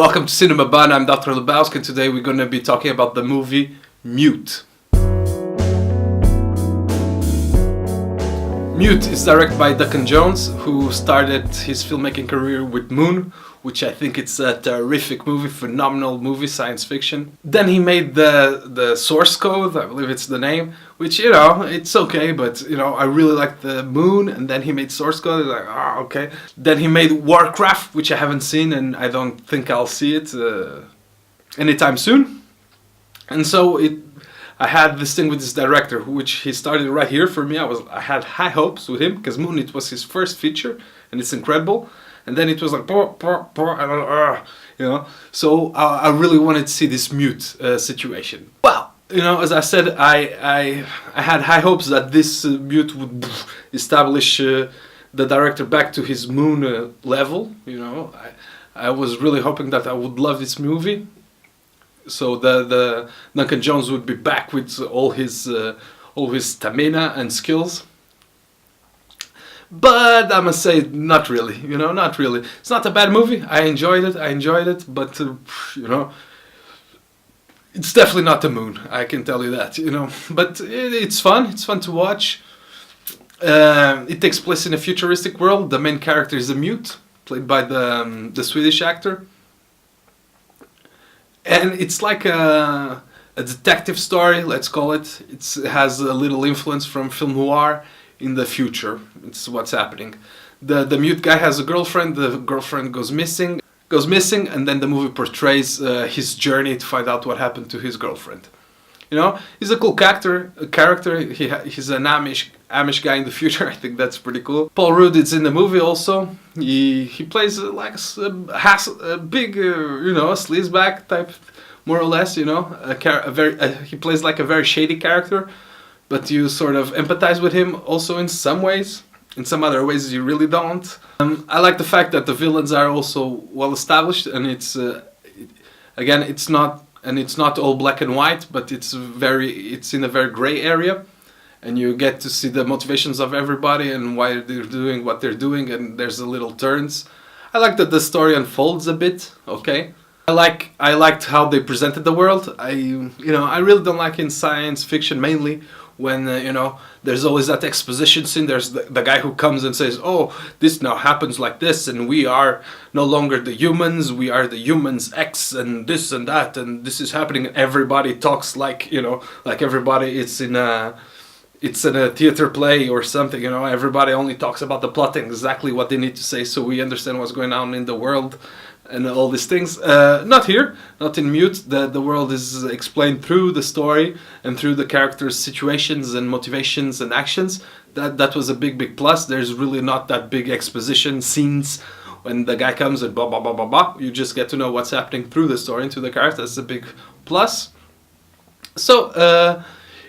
Welcome to CinemaBun, I'm Dr. Lebowski, and today we're going to be talking about the movie Mute. Mute is directed by Duncan Jones, who started his filmmaking career with Moon, which I think it's a terrific movie, phenomenal movie, science fiction. Then he made the Source Code, I believe it's the name, which, it's okay, but, I really like the Moon, and then he made Source Code, like, okay. Then he made Warcraft, which I haven't seen, and I don't think I'll see it anytime soon. And so I had this thing with this director, which he started right here for me. I had high hopes with him, because Moon, it was his first feature, and it's incredible. And then it was like, So I really wanted to see this Mute situation. Well, as I said, I had high hopes that this Mute would establish the director back to his Moon level. I was really hoping that I would love this movie. So the Duncan Jones would be back with all his stamina and skills. But I must say, not really. Not really. It's not a bad movie. I enjoyed it. But it's definitely not the Moon. I can tell you that. But it's fun. It's fun to watch. It takes place in a futuristic world. The main character is a mute, played by the Swedish actor. And it's like a detective story, let's call it. It has a little influence from film noir in the future. It's what's happening. The mute guy has a girlfriend. The girlfriend goes missing, and then the movie portrays his journey to find out what happened to his girlfriend. He's a cool character. He's an Amish guy in the future. I think that's pretty cool. Paul Rudd is in the movie also. He plays like a big, a sleazebag type, more or less. He plays like a very shady character, but you sort of empathize with him also in some ways. In some other ways, you really don't. I like the fact that the villains are also well established, and it's not all black and white, but it's in a very gray area, and you get to see the motivations of everybody and why they're doing what they're doing, and there's a little turns. I like that the story unfolds a bit. Okay, I liked how they presented the world. I really don't like in science fiction mainly when there's always that exposition scene. There's the guy who comes and says, oh, this now happens like this, and we are no longer the humans, we are the humans X, and this and that, and this is happening. Everybody talks like like everybody it's in a theater play or something. Everybody only talks about the plot and exactly what they need to say, so we understand what's going on in the world and all these things. Not here, not in Mute. The world is explained through the story and through the characters' situations and motivations and actions. That was a big plus. There's really not that big exposition scenes when the guy comes and blah blah blah blah blah. You just get to know what's happening through the story and through the characters. That's a big plus. So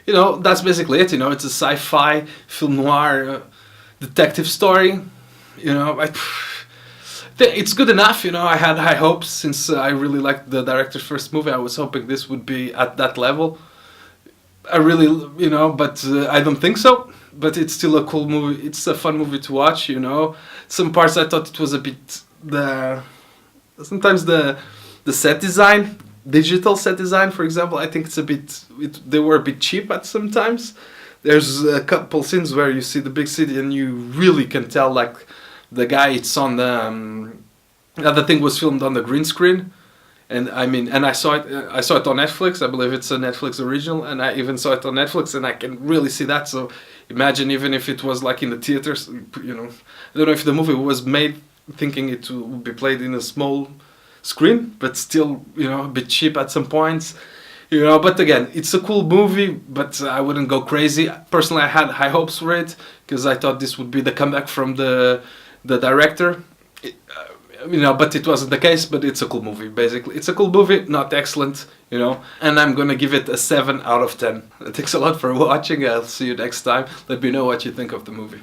that's basically it. It's a sci-fi film noir detective story. It's good enough. I had high hopes since I really liked the director's first movie. I was hoping this would be at that level. I really, but I don't think so. But it's still a cool movie. It's a fun movie to watch. Some parts I thought it was a bit sometimes the set design, digital set design, for example. I think it's a bit. They were a bit cheap at some times. There's a couple scenes where you see the big city and you really can tell like. The guy, it's on the thing was filmed on the green screen, and I saw it on Netflix. I believe it's a Netflix original, and I even saw it on Netflix, and I can really see that. So imagine even if it was like in the theaters, I don't know if the movie was made thinking it would be played in a small screen, but still, a bit cheap at some points. But again, it's a cool movie, but I wouldn't go crazy. Personally, I had high hopes for it because I thought this would be the comeback from the director, but it wasn't the case. But it's a cool movie, basically. It's a cool movie, not excellent, and I'm gonna give it a 7 out of 10. Thanks a lot for watching. I'll see you next time. Let me know what you think of the movie.